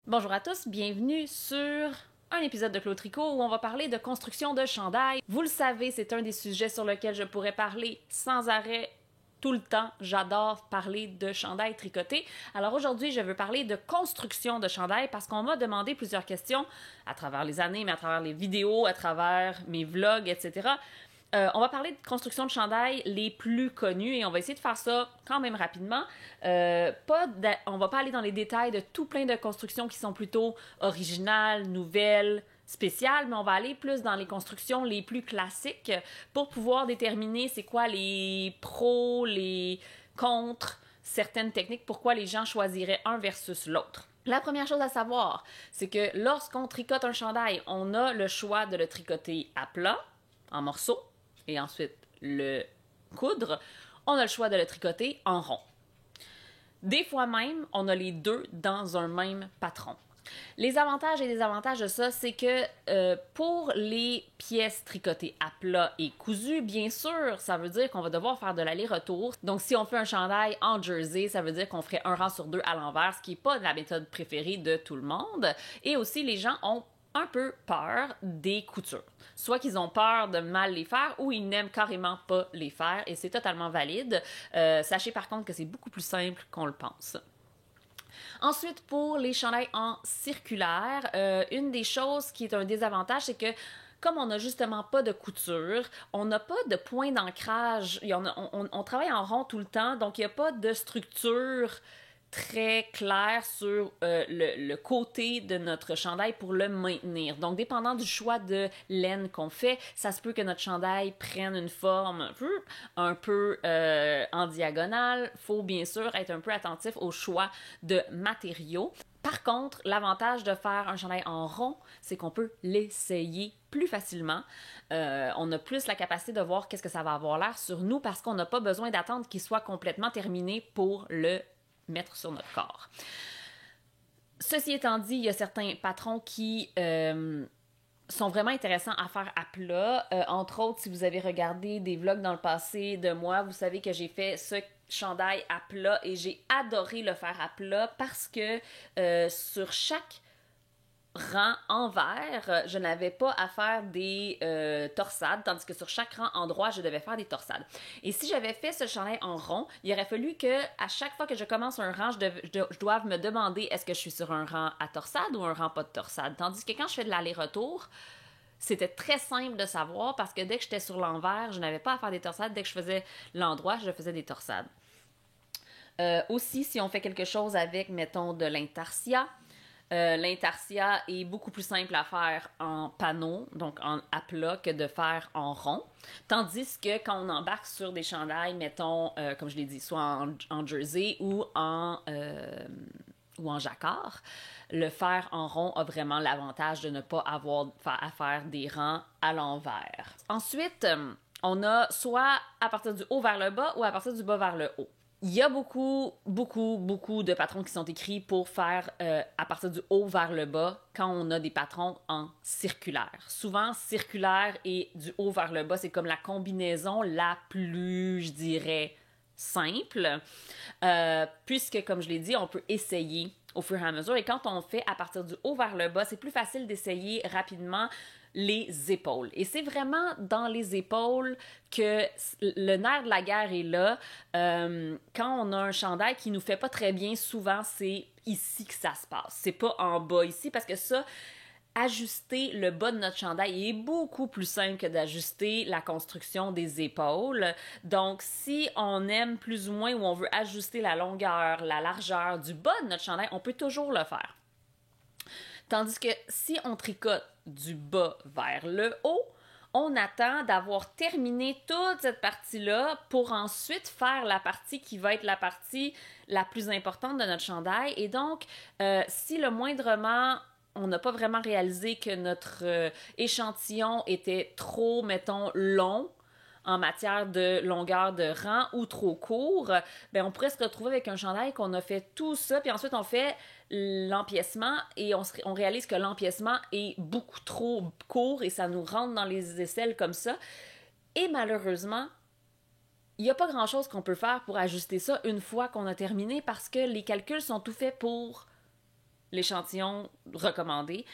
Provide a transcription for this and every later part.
Bonjour à tous, bienvenue sur un épisode de Claude Tricot où on va parler de construction de chandail. Vous le savez, c'est un des sujets sur lesquels je pourrais parler sans arrêt tout le temps. J'adore parler de chandail tricoté. Alors aujourd'hui, je veux parler de construction de chandail parce qu'on m'a demandé plusieurs questions à travers les années, mais à travers les vidéos, à travers mes vlogs, etc. On va parler de construction de chandail les plus connus et on va essayer de faire ça quand même rapidement. On va pas aller dans les détails de tout plein de constructions qui sont plutôt originales, nouvelles, spéciales, mais on va aller plus dans les constructions les plus classiques pour pouvoir déterminer c'est quoi les pros, les contre, certaines techniques, pourquoi les gens choisiraient un versus l'autre. La première chose à savoir, c'est que lorsqu'on tricote un chandail, on a le choix de le tricoter à plat, en morceaux, et ensuite le coudre, on a le choix de le tricoter en rond. Des fois même, on a les deux dans un même patron. Les avantages et désavantages de ça, c'est que pour les pièces tricotées à plat et cousues, bien sûr, ça veut dire qu'on va devoir faire de l'aller-retour. Donc, si on fait un chandail en jersey, ça veut dire qu'on ferait un rang sur deux à l'envers, ce qui n'est pas la méthode préférée de tout le monde. Et aussi, les gens ont un peu peur des coutures. Soit qu'ils ont peur de mal les faire ou ils n'aiment carrément pas les faire et c'est totalement valide. Sachez par contre que c'est beaucoup plus simple qu'on le pense. Ensuite, pour les chandails en circulaire, une des choses qui est un désavantage, c'est que comme on n'a justement pas de couture, on n'a pas de point d'ancrage. On travaille en rond tout le temps, donc il n'y a pas de structure très clair sur le côté de notre chandail pour le maintenir. Donc, dépendant du choix de laine qu'on fait, ça se peut que notre chandail prenne une forme un peu en diagonale. Il faut bien sûr être un peu attentif au choix de matériaux. Par contre, l'avantage de faire un chandail en rond, c'est qu'on peut l'essayer plus facilement. On a plus la capacité de voir qu'est-ce que ça va avoir l'air sur nous parce qu'on n'a pas besoin d'attendre qu'il soit complètement terminé pour le mettre sur notre corps. Ceci étant dit, il y a certains patrons qui sont vraiment intéressants à faire à plat. Entre autres, si vous avez regardé des vlogs dans le passé de moi, vous savez que j'ai fait ce chandail à plat et j'ai adoré le faire à plat parce que sur chaque rang envers, je n'avais pas à faire des torsades, tandis que sur chaque rang endroit, je devais faire des torsades. Et si j'avais fait ce chandail en rond, il aurait fallu que à chaque fois que je commence un rang, je doive me demander est-ce que je suis sur un rang à torsade ou un rang pas de torsade. Tandis que quand je fais de l'aller-retour, c'était très simple de savoir parce que dès que j'étais sur l'envers, je n'avais pas à faire des torsades. Dès que je faisais l'endroit, je faisais des torsades. Aussi, si on fait quelque chose avec, mettons, de l'intarsia, l'intarsia est beaucoup plus simple à faire en panneau, donc à plat, que de faire en rond. Tandis que quand on embarque sur des chandails, mettons, comme je l'ai dit, soit en jersey ou en jacquard, le faire en rond a vraiment l'avantage de ne pas avoir à faire des rangs à l'envers. Ensuite, on a soit à partir du haut vers le bas ou à partir du bas vers le haut. Il y a beaucoup de patrons qui sont écrits pour faire à partir du haut vers le bas quand on a des patrons en circulaire. Souvent, circulaire et du haut vers le bas, c'est comme la combinaison la plus, je dirais, simple. Puisque, comme je l'ai dit, on peut essayer au fur et à mesure. Et quand on fait à partir du haut vers le bas, c'est plus facile d'essayer rapidement les épaules. Et c'est vraiment dans les épaules que le nerf de la guerre est là. Quand on a un chandail qui nous fait pas très bien, souvent c'est ici que ça se passe. C'est pas en bas ici parce que ça, ajuster le bas de notre chandail est beaucoup plus simple que d'ajuster la construction des épaules. Donc, si on aime plus ou moins ou on veut ajuster la longueur, la largeur du bas de notre chandail, on peut toujours le faire. Tandis que si on tricote du bas vers le haut, on attend d'avoir terminé toute cette partie-là pour ensuite faire la partie qui va être la partie la plus importante de notre chandail. Et donc, si le moindrement on n'a pas vraiment réalisé que notre échantillon était trop, mettons, long en matière de longueur de rang ou trop court, ben on pourrait se retrouver avec un chandail qu'on a fait tout ça, puis ensuite on fait l'empiècement et on réalise que l'empiècement est beaucoup trop court et ça nous rentre dans les aisselles comme ça. Et malheureusement, il n'y a pas grand-chose qu'on peut faire pour ajuster ça une fois qu'on a terminé parce que les calculs sont tout faits pour l'échantillon recommandé.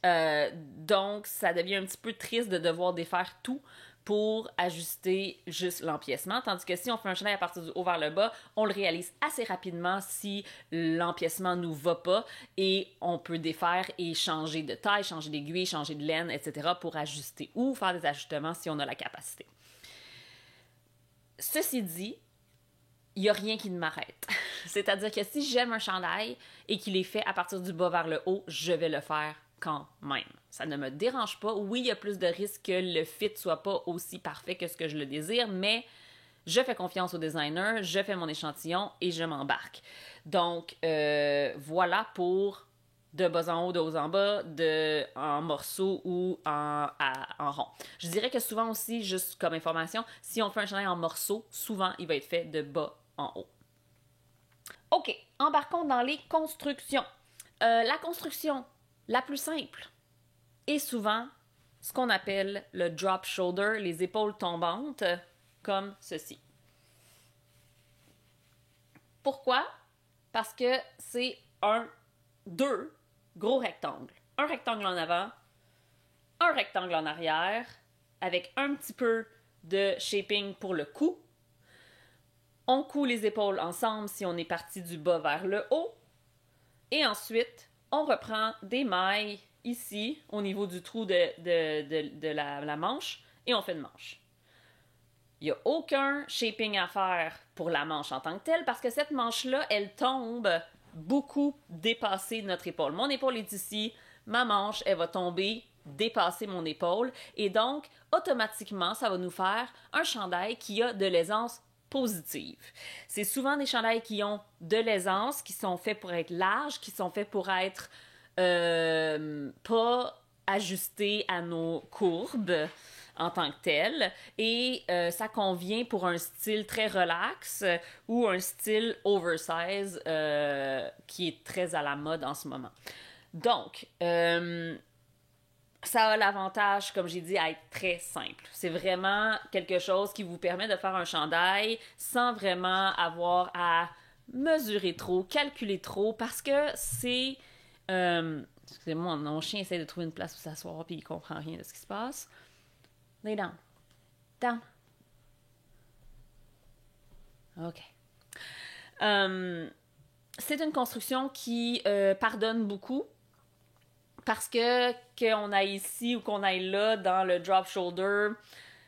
Donc, ça devient un petit peu triste de devoir défaire tout pour ajuster juste l'empiècement. Tandis que si on fait un chandail à partir du haut vers le bas, on le réalise assez rapidement si l'empiècement nous va pas et on peut défaire et changer de taille, changer d'aiguille, changer de laine, etc. pour ajuster ou faire des ajustements si on a la capacité. Ceci dit, il n'y a rien qui ne m'arrête. C'est-à-dire que si j'aime un chandail et qu'il est fait à partir du bas vers le haut, je vais le faire quand même. Ça ne me dérange pas. Oui, il y a plus de risques que le fit soit pas aussi parfait que ce que je le désire, mais je fais confiance au designer, je fais mon échantillon et je m'embarque. Donc, voilà pour de bas en haut, de haut en bas, en morceaux ou en rond. Je dirais que souvent aussi, juste comme information, si on fait un chandail en morceaux, souvent, il va être fait de bas en haut. OK, embarquons dans les constructions. La construction la plus simple est souvent ce qu'on appelle le drop shoulder, les épaules tombantes, comme ceci. Pourquoi? Parce que c'est deux gros rectangles. Un rectangle en avant, un rectangle en arrière, avec un petit peu de shaping pour le cou. On coud les épaules ensemble si on est parti du bas vers le haut. Et ensuite, on reprend des mailles ici, au niveau du trou de la manche, et on fait une manche. Il n'y a aucun shaping à faire pour la manche en tant que telle, parce que cette manche-là, elle tombe beaucoup dépasser notre épaule. Mon épaule est ici, ma manche, elle va tomber, dépasser mon épaule, et donc, automatiquement, ça va nous faire un chandail qui a de l'aisance positive. C'est souvent des chandails qui ont de l'aisance, qui sont faits pour être larges, qui sont faits pour être pas ajustés à nos courbes en tant que tels, et ça convient pour un style très relax ou un style oversize qui est très à la mode en ce moment. Donc, ça a l'avantage, comme j'ai dit, à être très simple. C'est vraiment quelque chose qui vous permet de faire un chandail sans vraiment avoir à mesurer trop, calculer trop, parce que c'est... excusez-moi, mon chien essaie de trouver une place où s'asseoir puis il comprend rien de ce qui se passe. Lay down. Down. OK. C'est une construction qui pardonne beaucoup. Parce qu'on aille ici ou qu'on aille là dans le drop shoulder,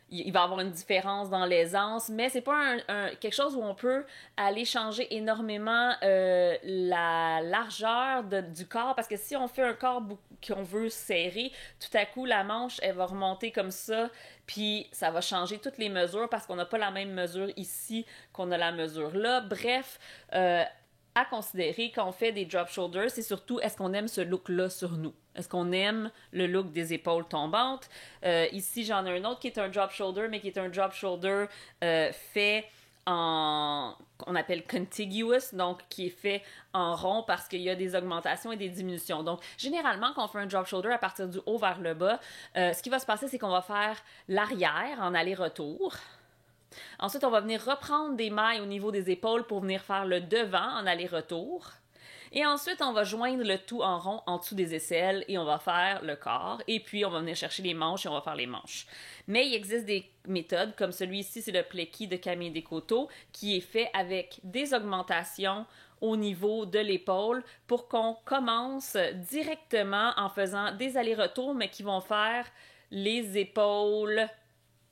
il va y avoir une différence dans l'aisance, mais c'est pas quelque chose où on peut aller changer énormément la largeur du corps, parce que si on fait un corps qu'on veut serrer, tout à coup la manche elle va remonter comme ça, puis ça va changer toutes les mesures parce qu'on n'a pas la même mesure ici qu'on a la mesure là. Bref, à considérer quand on fait des drop shoulders, c'est surtout est-ce qu'on aime ce look-là sur nous? Est-ce qu'on aime le look des épaules tombantes? Ici, j'en ai un autre qui est un drop shoulder, mais qui est un drop shoulder fait qu'on appelle contiguous, donc qui est fait en rond parce qu'il y a des augmentations et des diminutions. Donc, généralement, quand on fait un drop shoulder à partir du haut vers le bas, ce qui va se passer, c'est qu'on va faire l'arrière en aller-retour. Ensuite, on va venir reprendre des mailles au niveau des épaules pour venir faire le devant en aller-retour. Et ensuite, on va joindre le tout en rond en dessous des aisselles et on va faire le corps. Et puis, on va venir chercher les manches et on va faire les manches. Mais il existe des méthodes, comme celui-ci, c'est le Plecky de Camille Descoteaux, qui est fait avec des augmentations au niveau de l'épaule pour qu'on commence directement en faisant des allers-retours, mais qui vont faire les épaules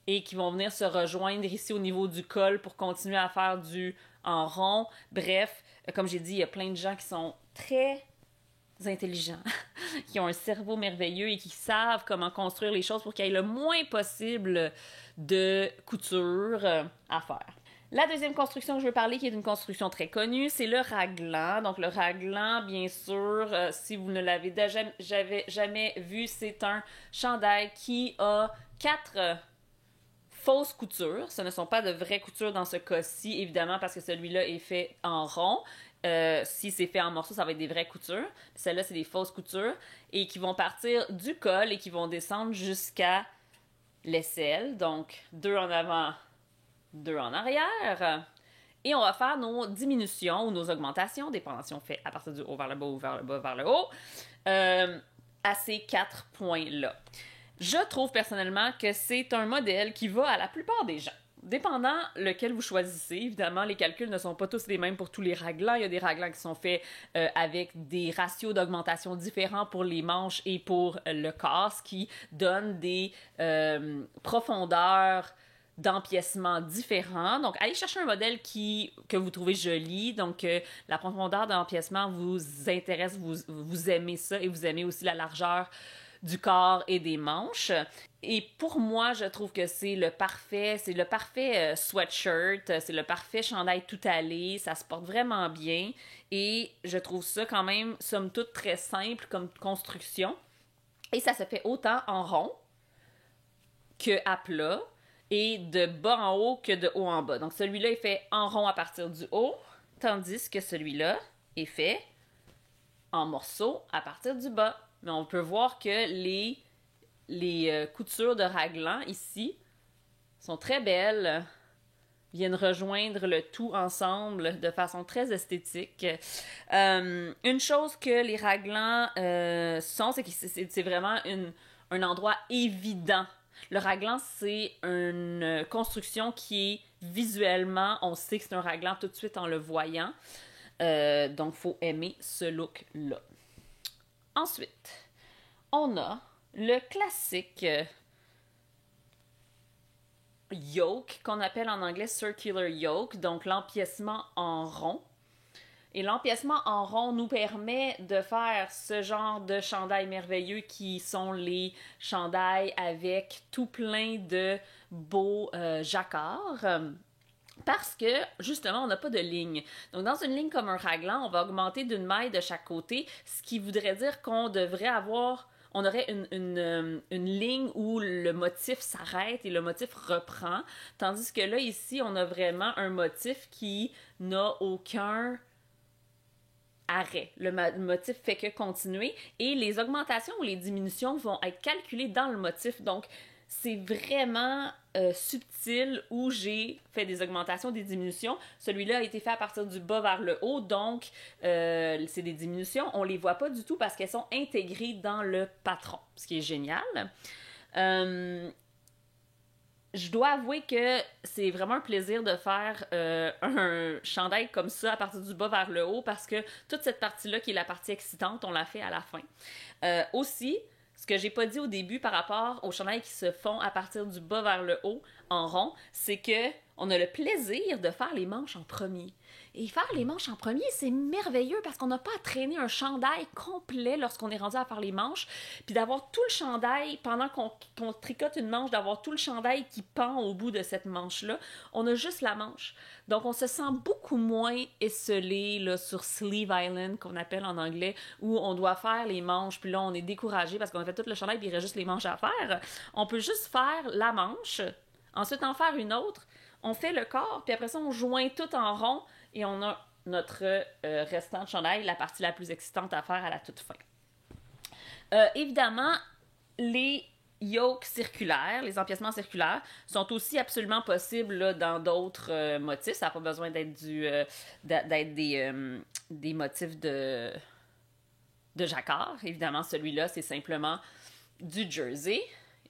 et qui vont venir se rejoindre ici au niveau du col pour continuer à faire du en rond. Bref, comme j'ai dit, il y a plein de gens qui sont très intelligents, qui ont un cerveau merveilleux et qui savent comment construire les choses pour qu'il y ait le moins possible de couture à faire. La deuxième construction que je veux parler, qui est une construction très connue, c'est le raglan. Donc le raglan, bien sûr, si vous ne l'avez jamais vu, c'est un chandail qui a 4 fausses coutures. Ce ne sont pas de vraies coutures dans ce cas-ci, évidemment, parce que celui-là est fait en rond. Si c'est fait en morceaux, ça va être des vraies coutures. Celles-là, c'est des fausses coutures et qui vont partir du col et qui vont descendre jusqu'à l'aisselle. Donc, 2 en avant, 2 en arrière. Et on va faire nos diminutions ou nos augmentations, dépendant si on fait à partir du haut vers le bas ou vers le bas vers le haut, à ces 4 points-là. Je trouve personnellement que c'est un modèle qui va à la plupart des gens. Dépendant lequel vous choisissez, évidemment, les calculs ne sont pas tous les mêmes pour tous les raglans. Il y a des raglans qui sont faits avec des ratios d'augmentation différents pour les manches et pour le corps, ce qui donne des profondeurs d'empiècement différents. Donc, allez chercher un modèle que vous trouvez joli. Donc, la profondeur d'empiècement vous intéresse, vous aimez ça et vous aimez aussi la largeur du corps et des manches. Et pour moi, je trouve que c'est le parfait sweatshirt, c'est le parfait chandail tout allé, ça se porte vraiment bien et je trouve ça quand même, somme toute, très simple comme construction. Et ça se fait autant en rond que à plat et de bas en haut que de haut en bas. Donc celui-là est fait en rond à partir du haut, tandis que celui-là est fait en morceaux à partir du bas. Mais on peut voir que les coutures de raglan ici sont très belles, viennent rejoindre le tout ensemble de façon très esthétique. Une chose que les raglans sont, c'est que c'est vraiment un endroit évident. Le raglan, c'est une construction qui est visuellement, on sait que c'est un raglan tout de suite en le voyant. Donc, il faut aimer ce look-là. Ensuite, on a le classique yoke, qu'on appelle en anglais circular yoke, donc l'empiècement en rond. Et l'empiècement en rond nous permet de faire ce genre de chandails merveilleux qui sont les chandails avec tout plein de beaux jacquards. Parce que, justement, on n'a pas de ligne. Donc, dans une ligne comme un raglan, on va augmenter d'une maille de chaque côté, ce qui voudrait dire qu'on devrait avoir... On aurait une ligne où le motif s'arrête et le motif reprend. Tandis que là, ici, on a vraiment un motif qui n'a aucun arrêt. Le motif fait que continuer. Et les augmentations ou les diminutions vont être calculées dans le motif. Donc, c'est vraiment subtil où j'ai fait des augmentations, des diminutions. Celui-là a été fait à partir du bas vers le haut, donc c'est des diminutions. On les voit pas du tout parce qu'elles sont intégrées dans le patron, ce qui est génial. Je dois avouer que c'est vraiment un plaisir de faire un chandail comme ça à partir du bas vers le haut parce que toute cette partie-là qui est la partie excitante, on l'a fait à la fin. Aussi, ce que j'ai pas dit au début par rapport aux chandails qui se font à partir du bas vers le haut, en rond, c'est que on a le plaisir de faire les manches en premier. Et faire les manches en premier, c'est merveilleux parce qu'on n'a pas à traîner un chandail complet lorsqu'on est rendu à faire les manches, puis d'avoir tout le chandail, pendant qu'on tricote une manche, d'avoir tout le chandail qui pend au bout de cette manche-là. On a juste la manche. Donc, on se sent beaucoup moins esselé là, sur Sleeve Island, qu'on appelle en anglais, où on doit faire les manches, puis là, on est découragé parce qu'on a fait tout le chandail, puis il reste juste les manches à faire. On peut juste faire la manche, ensuite en faire une autre, on fait le corps, puis après ça, on joint tout en rond et on a notre restant de chandail, la partie la plus excitante à faire à la toute fin. Évidemment, les yokes circulaires, les empiècements circulaires, sont aussi absolument possibles là, dans d'autres motifs. Ça n'a pas besoin d'être des motifs de jacquard. Évidemment, celui-là, c'est simplement du jersey.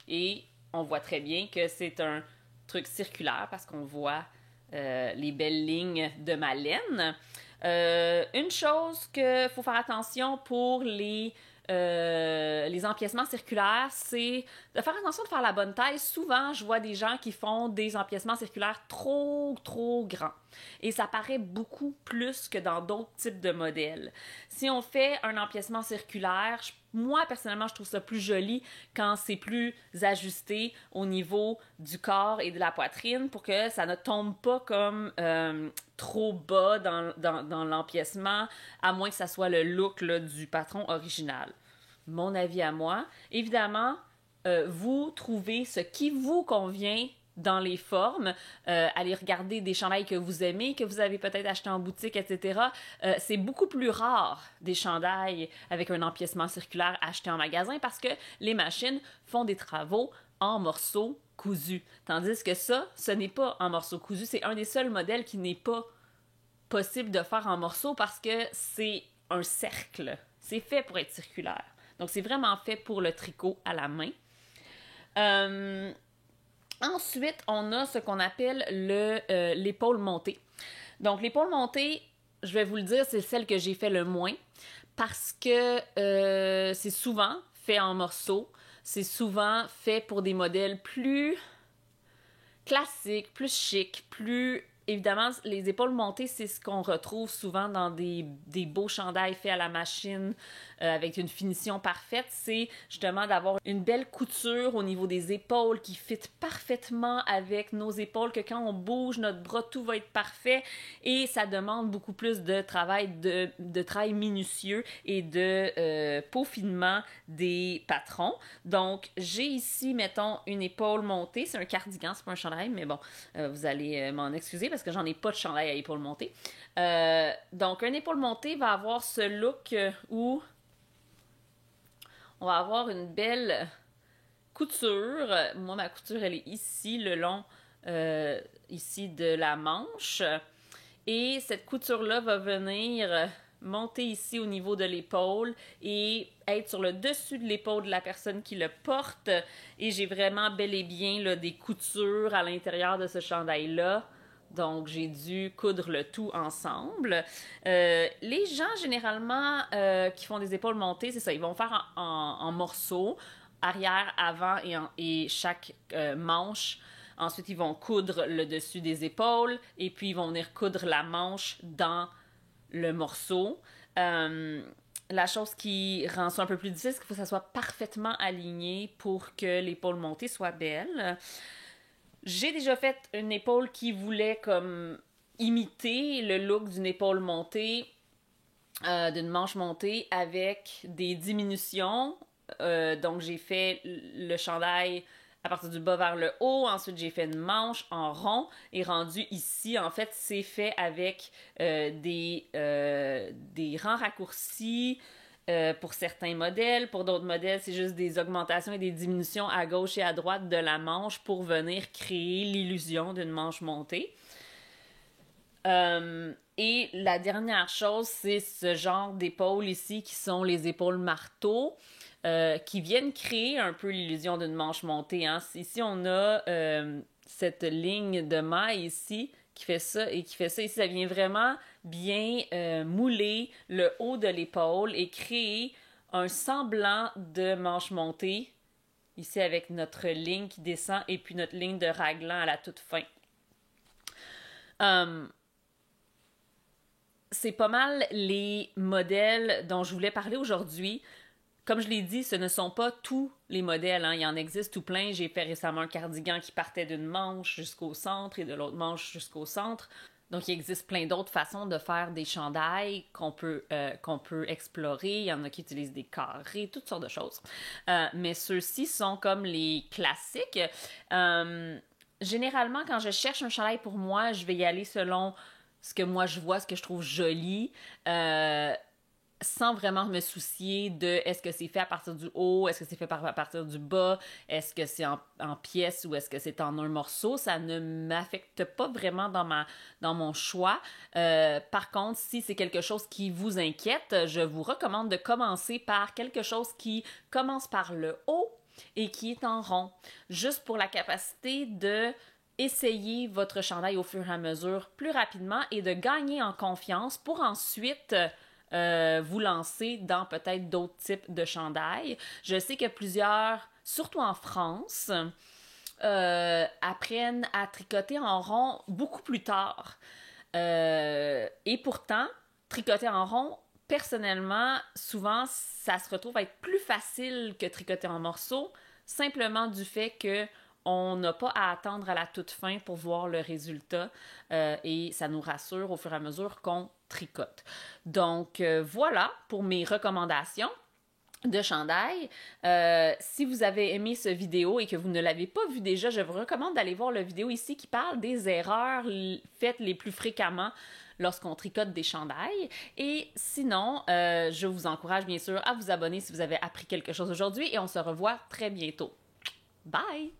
Et on voit très bien que c'est un truc circulaire parce qu'on voit les belles lignes de ma laine. Une chose qu'il faut faire attention pour les empiècements circulaires, c'est de faire attention de faire la bonne taille. Souvent, je vois des gens qui font des empiècements circulaires trop grands. Et ça paraît beaucoup plus que dans d'autres types de modèles. Si on fait un empiècement circulaire, moi, personnellement, je trouve ça plus joli quand c'est plus ajusté au niveau du corps et de la poitrine pour que ça ne tombe pas comme trop bas dans l'empiècement, à moins que ça soit le look là, du patron original. Mon avis à moi. Évidemment, vous trouvez ce qui vous convient dans les formes, allez regarder des chandails que vous aimez, que vous avez peut-être acheté en boutique, etc. C'est beaucoup plus rare des chandails avec un empiècement circulaire acheté en magasin parce que les machines font des travaux en morceaux cousus. Tandis que ça, ce n'est pas en morceaux cousus. C'est un des seuls modèles qui n'est pas possible de faire en morceaux parce que c'est un cercle. C'est fait pour être circulaire. Donc, c'est vraiment fait pour le tricot à la main. Ensuite, on a ce qu'on appelle l'épaule montée. Donc, l'épaule montée, je vais vous le dire, c'est celle que j'ai fait le moins parce que c'est souvent fait en morceaux. C'est souvent fait pour des modèles plus classiques, plus chics, plus... Évidemment, les épaules montées, c'est ce qu'on retrouve souvent dans des beaux chandails faits à la machine avec une finition parfaite. C'est justement d'avoir une belle couture au niveau des épaules qui fit parfaitement avec nos épaules, que quand on bouge notre bras, tout va être parfait. Et ça demande beaucoup plus de travail, de travail minutieux et de peaufinement des patrons. Donc, j'ai ici, mettons, une épaule montée. C'est un cardigan, c'est pas un chandail, mais bon, vous allez m'en excuser parce que j'en ai pas de chandail à épaule montée. Donc, un épaule montée va avoir ce look où on va avoir une belle couture. Moi, ma couture, elle est ici, le long ici de la manche. Et cette couture-là va venir monter ici au niveau de l'épaule et être sur le dessus de l'épaule de la personne qui le porte. Et j'ai vraiment bel et bien là, des coutures à l'intérieur de ce chandail-là. Donc, j'ai dû coudre le tout ensemble. Les gens, généralement, qui font des épaules montées, c'est ça, ils vont faire en morceaux, arrière, avant et chaque manche. Ensuite, ils vont coudre le dessus des épaules et puis ils vont venir coudre la manche dans le morceau. La chose qui rend ça un peu plus difficile, c'est qu'il faut que ça soit parfaitement aligné pour que l'épaule montée soit belle. J'ai déjà fait une épaule qui voulait comme imiter le look d'une épaule montée, d'une manche montée avec des diminutions. Donc j'ai fait le chandail à partir du bas vers le haut. Ensuite, j'ai fait une manche en rond et rendu ici, en fait, c'est fait avec des rangs raccourcis. Pour certains modèles. Pour d'autres modèles, c'est juste des augmentations et des diminutions à gauche et à droite de la manche pour venir créer l'illusion d'une manche montée. Et la dernière chose, c'est ce genre d'épaules ici qui sont les épaules marteau qui viennent créer un peu l'illusion d'une manche montée. Hein. Ici, on a cette ligne de maille ici qui fait ça et qui fait ça. Ici, ça vient vraiment bien mouler le haut de l'épaule et créer un semblant de manche montée. Ici, avec notre ligne qui descend et puis notre ligne de raglan à la toute fin. C'est pas mal les modèles dont je voulais parler aujourd'hui. Comme je l'ai dit, ce ne sont pas tous les modèles. Hein. Il y en existe tout plein. J'ai fait récemment un cardigan qui partait d'une manche jusqu'au centre et de l'autre manche jusqu'au centre. Donc, il existe plein d'autres façons de faire des chandails qu'on peut explorer. Il y en a qui utilisent des carrés, toutes sortes de choses. Mais ceux-ci sont comme les classiques. Généralement, quand je cherche un chandail pour moi, je vais y aller selon ce que moi je vois, ce que je trouve joli. Sans vraiment me soucier de est-ce que c'est fait à partir du haut, est-ce que c'est fait à partir du bas, est-ce que c'est en pièces ou est-ce que c'est en un morceau. Ça ne m'affecte pas vraiment dans mon choix. Par contre, si c'est quelque chose qui vous inquiète, je vous recommande de commencer par quelque chose qui commence par le haut et qui est en rond. Juste pour la capacité de essayer votre chandail au fur et à mesure plus rapidement et de gagner en confiance pour ensuite vous lancer dans peut-être d'autres types de chandails. Je sais que plusieurs, surtout en France, apprennent à tricoter en rond beaucoup plus tard. Et pourtant, tricoter en rond, personnellement, souvent, ça se retrouve à être plus facile que tricoter en morceaux, simplement du fait que on n'a pas à attendre à la toute fin pour voir le résultat et ça nous rassure au fur et à mesure qu'on tricote. Donc, voilà pour mes recommandations de chandail. Si vous avez aimé ce vidéo et que vous ne l'avez pas vu déjà, je vous recommande d'aller voir la vidéo ici qui parle des erreurs faites les plus fréquemment lorsqu'on tricote des chandails. Et sinon, je vous encourage bien sûr à vous abonner si vous avez appris quelque chose aujourd'hui et on se revoit très bientôt. Bye!